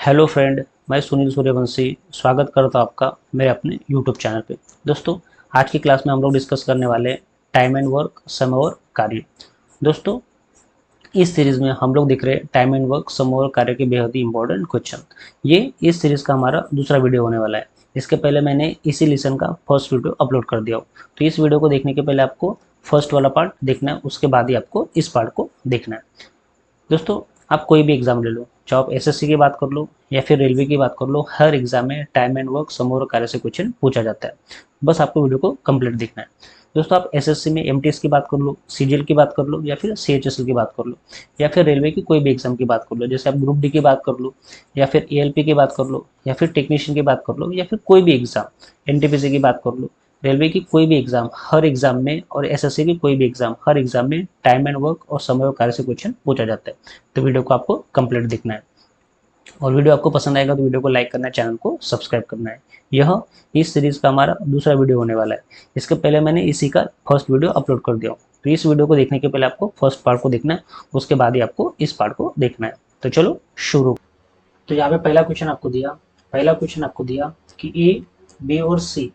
Hello friend, मैं सुनील सूर्यवंशी स्वागत करता हूँ आपका मेरे अपने यूट्यूब चैनल पे। दोस्तों, आज की क्लास में हम लोग डिस्कस करने वाले हैं टाइम एंड वर्क, समय और कार्य। दोस्तों, इस सीरीज में हम लोग देख रहे हैं टाइम एंड वर्क, समय और कार्य के बेहद ही इंपॉर्टेंट क्वेश्चन। ये इस सीरीज का हमारा दूसरा वीडियो होने वाला है। इसके पहले मैंने इसी लेसन का फर्स्ट वीडियो अपलोड कर दिया हो, तो इस वीडियो को देखने के पहले आपको फर्स्ट वाला पार्ट देखना है, उसके बाद ही आपको इस पार्ट को देखना है। दोस्तों, आप कोई भी एग्जाम ले लो, चाहे आप एसएससी की बात कर लो या फिर रेलवे की बात कर लो, हर एग्जाम में टाइम एंड वर्क, समय और कार्य से क्वेश्चन पूछा जाता है। बस आपको वीडियो को कंप्लीट देखना है। दोस्तों, आप एसएससी में एमटीएस की बात कर लो, सीजीएल की बात कर लो या फिर सीएचएसएल की बात कर लो, या फिर रेलवे की कोई भी एग्जाम की बात कर लो, जैसे आप ग्रुप डी की बात कर लो या फिर एएलपी की बात कर लो या फिर टेक्नीशियन की बात कर लो या फिर कोई भी एग्जाम, एनटीपीसी की बात कर लो, रेलवे की कोई भी एग्जाम, हर एग्जाम में, और एसएससी की कोई भी एग्जाम, हर एग्जाम में टाइम एंड वर्क और समय और कार्य से क्वेश्चन पूछा जाता है। तो वीडियो को आपको कंप्लीट देखना है, और वीडियो आपको पसंद आएगा तो वीडियो को लाइक करना है, चैनल को सब्सक्राइब करना है। यह इस सीरीज का हमारा दूसरा वीडियो होने वाला है। इसके पहले मैंने इसी का फर्स्ट वीडियो अपलोड कर दिया हूँ, तो इस वीडियो को देखने के पहले आपको फर्स्ट पार्ट को देखना है, उसके बाद ही आपको इस पार्ट को देखना है। तो चलो शुरू। तो यहाँ पे पहला क्वेश्चन आपको दिया कि ए, बी और सी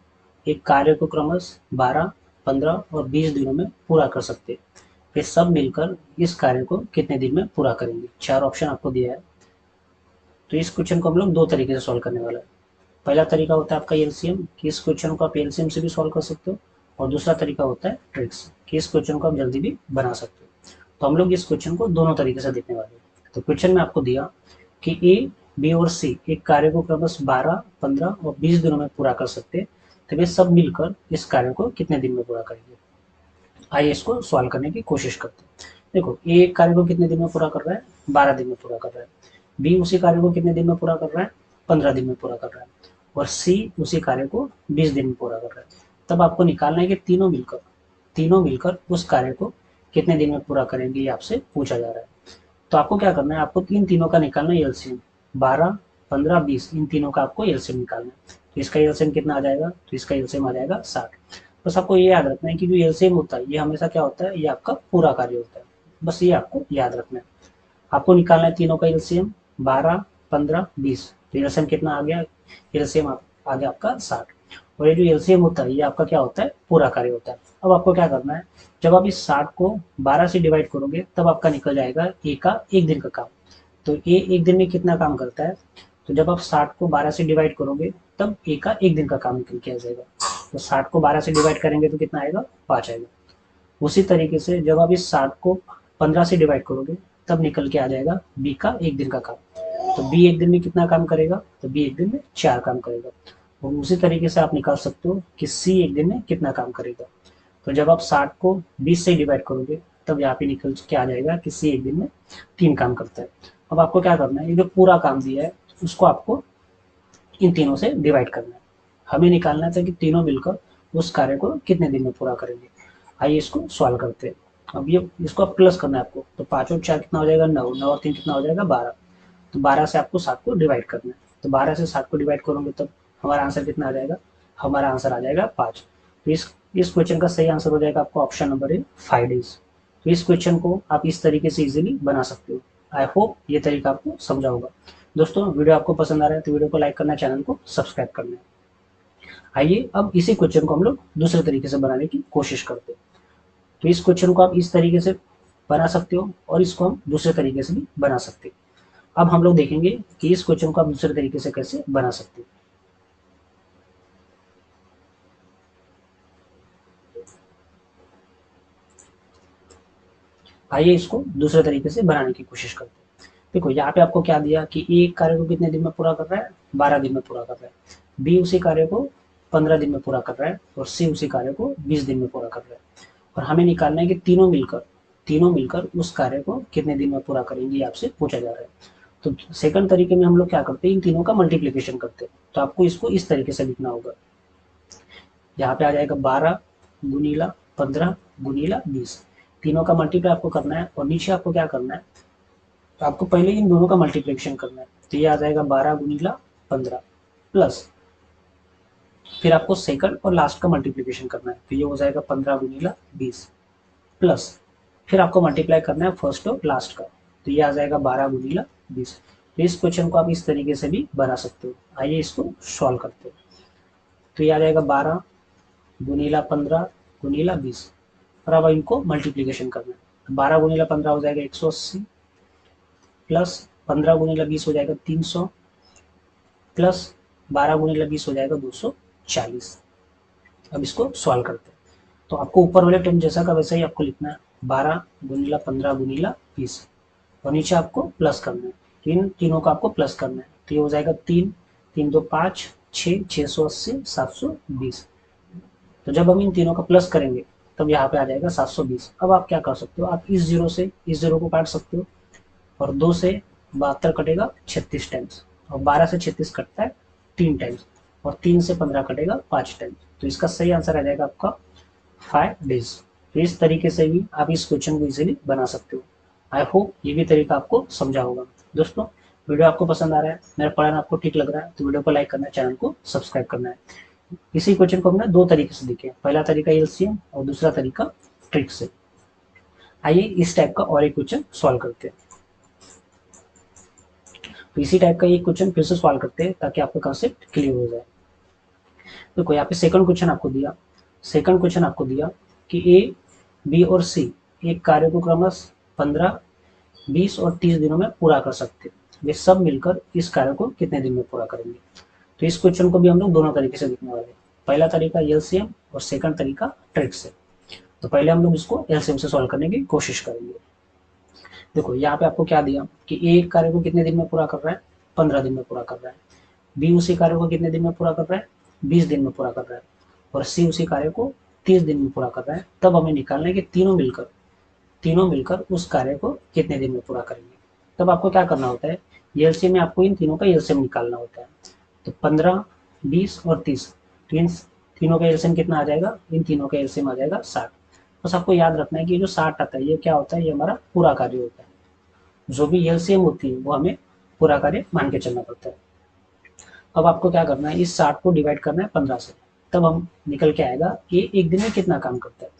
एक कार्य को क्रमशः 12, 15 और 20 दिनों में पूरा कर सकते हैं। वे सब मिलकर इस कार्य को कितने दिन में पूरा करेंगे। चार ऑप्शन आपको दिया है। तो इस क्वेश्चन को हम लोग दो तरीके से सॉल्व करने वाला है। पहला तरीका होता है आपका एलसीएम, कि इस क्वेश्चन को आप एलसीएम से भी सॉल्व कर सकते हो, और दूसरा तरीका होता है ट्रिक्स, कि इस क्वेश्चन को आप जल्दी भी बना सकते हो। तो हम लोग इस क्वेश्चन को दोनों तरीके से देखने वाले हैं। तो क्वेश्चन में आपको दिया कि ए, बी और सी एक कार्य को क्रमशः 12, 15 और 20 दिनों में पूरा कर सकते हैं। तो वे सब मिलकर इस कार्य को कितने दिन में पूरा करेंगे। आइए इसको सॉल्व करने की कोशिश करते हैं। देखो, ए एक कार्य को कितने दिन में पूरा कर रहा है, 12 दिन में पूरा कर रहा है। बी उसी कार्य को कितने दिन में पूरा कर रहा है, 15 दिन में पूरा कर रहा है। और सी उसी कार्य को 20 दिन में पूरा कर रहा है। तब आपको निकालना है कि तीनों मिलकर उस कार्य को कितने दिन में पूरा करेंगे, ये आपसे पूछा जा रहा है। तो आपको क्या करना है, आपको इन तीनों का निकालना है एलसीएम। 12, 15, 20, इन तीनों का आपको एलसीएम निकालना है। तो इसका एलसीएम कितना आ जाएगा, तो इसका एलसीएम आ जाएगा 60। बस आपको ये याद रखना है कि जो एलसीएम होता है ये हमेशा क्या होता है, ये आपका पूरा कार्य होता है। बस ये आपको याद रखना है। आपको निकालना है तीनों का एलसीएम, 12, 15, 20। तो एलसीएम कितना आ गया, एलसीएम आ गया आपका 60। और ये जो एलसीएम होता है ये आपका क्या होता है, पूरा कार्य होता है। अब आपको क्या करना है, जब आप इस 60 को 12 से डिवाइड करोगे तब आपका निकल जाएगा ए का एक दिन का काम। तो ए एक दिन में कितना काम करता है, तो जब आप 60 को 12 से डिवाइड करोगे तब ए का एक दिन का काम निकल के आ जाएगा। तो 60 को 12 से डिवाइड करेंगे तो कितना आएगा, 5 आएगा। उसी तरीके से जब आप इस 60 को 15 से डिवाइड करोगे तब निकल के आ जाएगा बी का एक दिन का काम। तो बी एक दिन में कितना काम करेगा, तो बी एक दिन में 4 काम करेगा। और उसी तरीके से आप निकाल सकते हो कि सी एक दिन में कितना काम करेगा। तो जब आप 60 को 20 से डिवाइड करोगे तब यहाँ पे निकल के आ जाएगा कि सी एक दिन में 3 काम करता है। अब आपको क्या करना है, ये जो पूरा काम दिया है उसको आपको इन तीनों से डिवाइड करना है। हमें निकालना था कि तीनों मिलकर उस कार्य को कितने दिन में पूरा करेंगे। आइए इसको सॉल्व करते हैं। अब ये इसको आप प्लस करना है आपको। तो 5 और 4 कितना हो जाएगा, 9, 9 और 3 कितना हो जाएगा, 12। तो 12 से आपको 7 को डिवाइड करना है। तो 12 से 7 को डिवाइड करोगे तब हमारा आंसर कितना आ जाएगा, हमारा आंसर आ जाएगा 5। तो इस क्वेश्चन का सही आंसर हो जाएगा आपको ऑप्शन नंबर ए, 5 डेज। तो इस क्वेश्चन को आप इस तरीके से इजीली बना सकते हो। आई होप ये तरीका आपको समझा होगा। दोस्तों, वीडियो आपको पसंद आ रहा है तो वीडियो को लाइक करना, चैनल को सब्सक्राइब करना है। आइए अब इसी क्वेश्चन को हम लोग दूसरे तरीके से बनाने की कोशिश करते हैं। तो इस क्वेश्चन को आप इस तरीके से बना सकते हो और इसको हम दूसरे तरीके से भी बना सकते हैं। अब हम लोग देखेंगे कि इस क्वेश्चन को आप दूसरे तरीके से कैसे बना सकते हैं। आइए इसको दूसरे तरीके से बनाने की कोशिश करते हैं। देखो, यहाँ पे आपको क्या दिया कि एक कार्य को कितने दिन में पूरा कर रहा है, 12 दिन में पूरा कर रहा है। बी उसी कार्य को 15 दिन में पूरा कर रहा है और सी उसी कार्य को 20 दिन में पूरा कर रहा है। और हमें निकालना है कि तीनों मिलकर उस कार्य को कितने दिन में पूरा करेंगे, आपसे पूछा जा रहा है। तो सेकंड तरीके में हम लोग क्या करते हैं, इन तीनों का मल्टीप्लीकेशन करते हैं। तो आपको इसको इस तरीके से लिखना होगा। यहाँ पे आ जाएगा 12 गुनीला 15 गुनीला 20। तीनों का मल्टीप्लाई आपको करना है और नीचे आपको क्या करना है, तो आपको पहले इन दोनों का मल्टीप्लिकेशन करना है। तो ये आ जाएगा 12 गुनीला 15 प्लस, फिर आपको सेकंड और लास्ट का मल्टीप्लिकेशन करना है। तो ये हो जाएगा 15 गुनीला 20 प्लस, फिर आपको मल्टीप्लाई करना है फर्स्ट और लास्ट का। तो ये आ जाएगा 12 गुनीला 20। तो इस क्वेश्चन को आप इस तरीके से भी बना सकते हो। आइए इसको सॉल्व करते हैं। तो ये आ जाएगा 12 गुनीला 15 गुनीला 20, और अब इनको मल्टीप्लीकेशन करना है। 12 गुनीला 15 हो जाएगा 180, प्लस 15 गुनीला 20 हो जाएगा 300, प्लस 12 गुनीला 20 हो जाएगा 240। अब इसको सॉल्व करते हैं। तो आपको ऊपर वाले टर्म जैसा का वैसा ही आपको लिखना है, 12 गुनीला 15 गुनीला 20, और नीचे आपको प्लस करना है। तो इन तीनों का आपको प्लस करना है। तो ये हो जाएगा 3 3 2 5 6 680 720। तो जब हम इन तीनों का प्लस करेंगे तब यहाँ पे आ जाएगा 720। अब आप क्या कर सकते हो, आप इस जीरो से इस जीरो को काट सकते हो, और 2 से 72 कटेगा 36 टाइम्स, और 12 से 36 कटता है 3 टाइम्स, और 3 से 15 कटेगा 5 टाइम्स। तो इसका सही आंसर आ जाएगा आपका 5 डेज। तो इस तरीके से भी आप इस क्वेश्चन को इजीली बना सकते हो। आई होप ये भी तरीका आपको समझा होगा। दोस्तों, वीडियो आपको पसंद आ रहा है, मेरा पढ़ाना आपको ठीक लग रहा है, तो वीडियो को लाइक करना है, चैनल को सब्सक्राइब करना है। इसी क्वेश्चन को हमने 2 तरीके से देखे, पहला तरीका एलसीएम और दूसरा तरीका ट्रिक से। आइए इस टाइप का और एक क्वेश्चन सॉल्व करते हैं। तो इसी टाइप का एक क्वेश्चन फिर से सॉल्व करते हैं ताकि आपका कंसेप्ट क्लियर हो जाए। देखो यहाँ पे सेकंड क्वेश्चन आपको दिया कि ए, बी और सी एक कार्य को क्रमश 15, 20 और 30 दिनों में पूरा कर सकते हैं। वे सब मिलकर इस कार्य को कितने दिन में पूरा करेंगे। तो इस क्वेश्चन को भी हम लोग दोनों तरीके से लिखने वाले हैं। पहला तरीका एलसीएम और सेकंड तरीका ट्रिक से। तो पहले हम लोग इसको एलसीएम से सॉल्व करने की कोशिश करेंगे। देखो यहाँ पे आपको क्या दिया कि ए एक कार्य को कितने दिन में पूरा कर रहा है, 15 दिन में पूरा कर रहा है। बी उसी कार्य को कितने दिन में पूरा कर रहा है, 20 दिन में पूरा कर रहा है। और सी उसी कार्य को 30 दिन में पूरा कर रहा है। तब हमें निकालना है कि तीनों मिलकर उस कार्य को कितने दिन में पूरा करेंगे। तब आपको क्या करना होता है, एलसीएम में आपको इन तीनों का एलसीएम निकालना होता है। तो 15, 20 और 30, तो इन तीनों का एलसीएम कितना आ जाएगा, इन तीनों का एलसीएम आ जाएगा 60। बस आपको याद रखना है कि जो 60 आता है ये क्या होता है, ये हमारा पूरा कार्य होता है। जो भी एलसीएम होती है वो हमें पूरा कार्य मान के चलना पड़ता है। अब आपको क्या करना है, इस 60 को डिवाइड करना है 15 से, तब हम निकल के आएगा कि एक दिन में कितना काम करता है।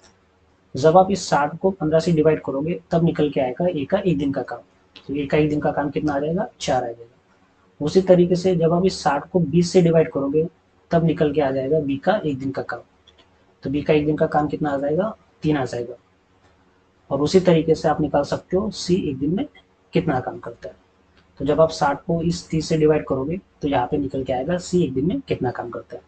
जब आप इस 60 को 15 से डिवाइड करोगे तब निकल के आएगा ए का एक दिन का काम। तो ए का एक दिन का काम कितना आ जाएगा, 4 आ जाएगा। उसी तरीके से जब आप इस 60 को 20 से डिवाइड करोगे तब निकल के आ जाएगा बी का एक दिन का काम। तो बी का एक दिन का काम कितना आ जाएगा, 3 आ जाएगा। और उसी तरीके से आप निकाल सकते हो सी एक दिन में कितना काम करता है। तो जब आप 60 को इस 30 से डिवाइड करोगे तो यहाँ पे निकल के आएगा सी एक दिन में कितना काम करता है।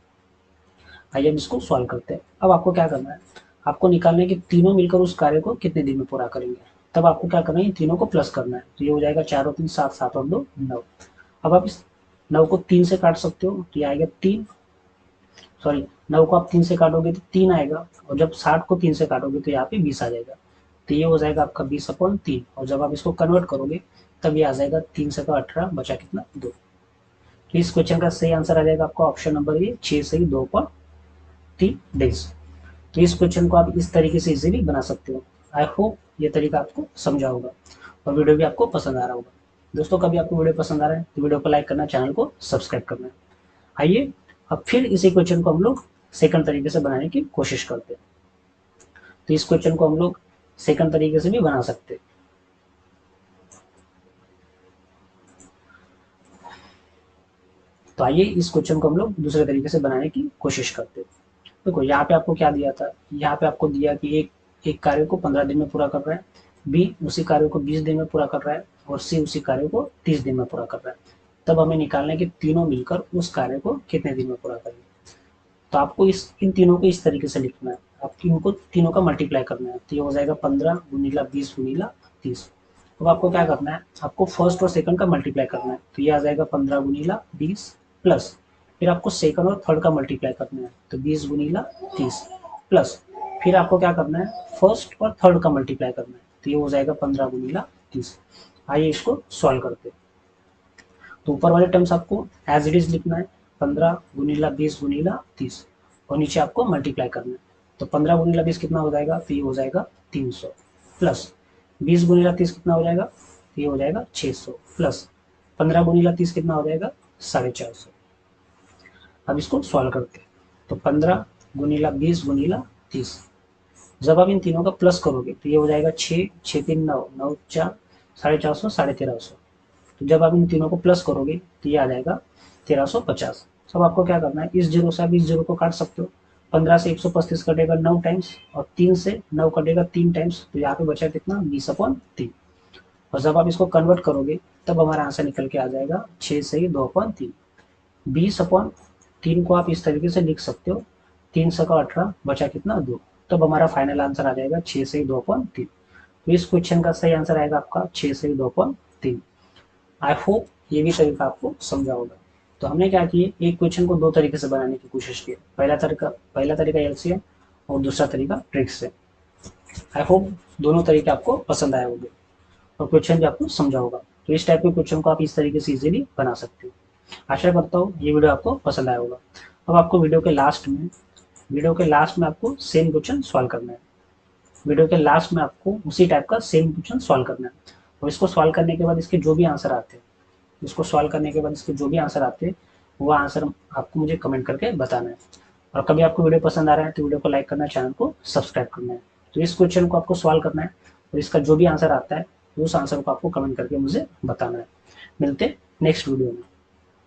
आइए हम इसको सॉल्व करते हैं। अब आपको क्या करना है, आपको निकालना है कि तीनों मिलकर उस कार्य को कितने दिन में पूरा करेंगे। तब आपको क्या करना है, इन तीनों को प्लस करना है। तो ये हो जाएगा 4 और 3 7, 7 और 2 9। अब आप इस 9 को 3 से काट सकते हो, तो ये आएगा 3, सॉरी 9 को आप 3 से काटोगे तो 3 आएगा, और जब 60 को 3 से काटोगे तो यहाँ पे 20 आ जाएगा। तो ये हो जाएगा आपका 20/3, और जब आप इसको कन्वर्ट करोगे तब ये आ जाएगा 3 से 18, बचा कितना 2। तो इस क्वेश्चन का सही आंसर आ जाएगा आपका ऑप्शन नंबर ए, 6 से 2/3 डेज। तो इस क्वेश्चन को आप इस तरीके से इजीली बना सकते हो। आई होप ये तरीका आपको समझा होगा और वीडियो भी आपको पसंद आ रहा होगा। दोस्तों, कभी आपको वीडियो पसंद आ रहा है तो वीडियो को लाइक करना, चैनल को सब्सक्राइब करना। आइए अब फिर इसी क्वेश्चन को हम लोग सेकंड तरीके से बनाने की कोशिश करते हैं। तो इस क्वेश्चन को हम लोग सेकंड तरीके से भी बना सकते हैं। तो आइए इस क्वेश्चन को हम लोग दूसरे तरीके से बनाने की कोशिश करते हैं। देखो यहाँ पे आपको क्या दिया था, यहाँ पे आपको दिया कि एक कार्य को 15 दिन में पूरा कर रहा है, बी उसी कार्य को 20 दिन में पूरा कर रहा है, और सी उसी कार्य को 30 दिन में पूरा कर रहा है। तब हमें निकालना है कि तीनों मिलकर उस कार्य को कितने दिन में पूरा करेंगे। तो आपको इन तीनों को इस तरीके से लिखना है, आपको इनको तीनों का मल्टीप्लाई करना है। तो ये हो जाएगा 15 गुनीला 20 गुनीला 30। अब आपको क्या करना है, आपको फर्स्ट और सेकंड का मल्टीप्लाई करना है। तो ये आ जाएगा 15 गुनीला 20 प्लस, फिर आपको सेकंड और थर्ड का मल्टीप्लाई करना है। तो 20 गुनीला 30 प्लस, फिर आपको क्या करना है, फर्स्ट और थर्ड का मल्टीप्लाई करना है। तो ये हो जाएगा 15 गुनीला 30। आइए इसको सॉल्व करते हैं। तो ऊपर वाले टर्म्स आपको एज इट इज लिखना है, 15 गुनीला 20 गुनीला 30, और नीचे आपको मल्टीप्लाई करना है। तो 15 गुनीला 20 कितना हो जाएगा, तो ये हो जाएगा 300, प्लस 20 गुनीला 30 कितना हो जाएगा, तो ये हो जाएगा 600, प्लस 15 गुनीला 30 कितना हो जाएगा 450। अब इसको सॉल्व करते हैं। तो 15 गुनीला 20 गुनीला 30, जब आप इन तीनों का प्लस करोगे तो ये हो जाएगा 6 6 3 9 9 4 450 1350, तो जब आप इन तीनों को प्लस करोगे तो ये आ जाएगा 1350। अब आपको क्या करना है, इस जीरो से आप इस जीरो को काट सकते हो। 15 से 135 कटेगा 9 टाइम्स, और 3 से 9 कटेगा 3 टाइम्स, तो यहाँ पे बचा कितना, 20/3। और जब आप इसको कन्वर्ट करोगे तब हमारा आंसर निकल के आ जाएगा 6 से ही 2/3। 20/3 को आप इस तरीके से लिख सकते हो, 3 सौ का 18, बचा कितना, 2। तब हमारा फाइनल आंसर आ जाएगा 6 से ही 2/3। तो इस क्वेश्चन का सही आंसर आएगा आपका 6 से ही 2/3। आई होप ये भी तरीका आपको समझा होगा। तो हमने क्या किए, एक क्वेश्चन को दो तरीके से बनाने की कोशिश की। पहला तरीका एलसीएम और दूसरा तरीका ट्रिक से। आई होप दोनों तरीके आपको पसंद आए होंगे और क्वेश्चन भी आपको समझा होगा। तो इस टाइप के क्वेश्चन को आप इस तरीके से इजीली बना सकते हो। आशा करता हूँ ये वीडियो आपको पसंद आया होगा। अब आपको वीडियो के लास्ट में आपको सेम क्वेश्चन सॉल्व करना है। वीडियो के लास्ट में आपको उसी टाइप का सेम क्वेश्चन सॉल्व करना है, और इसको सॉल्व करने के बाद इसके जो भी आंसर आते हैं, वो आंसर आपको मुझे कमेंट करके बताना है। और कभी आपको वीडियो पसंद आ रहा है तो वीडियो को लाइक करना है, चैनल को सब्सक्राइब करना है। तो इस क्वेश्चन को आपको सॉल्व करना है, और इसका जो भी आंसर आता है उस आंसर को आपको कमेंट करके मुझे बताना है। मिलते नेक्स्ट वीडियो में।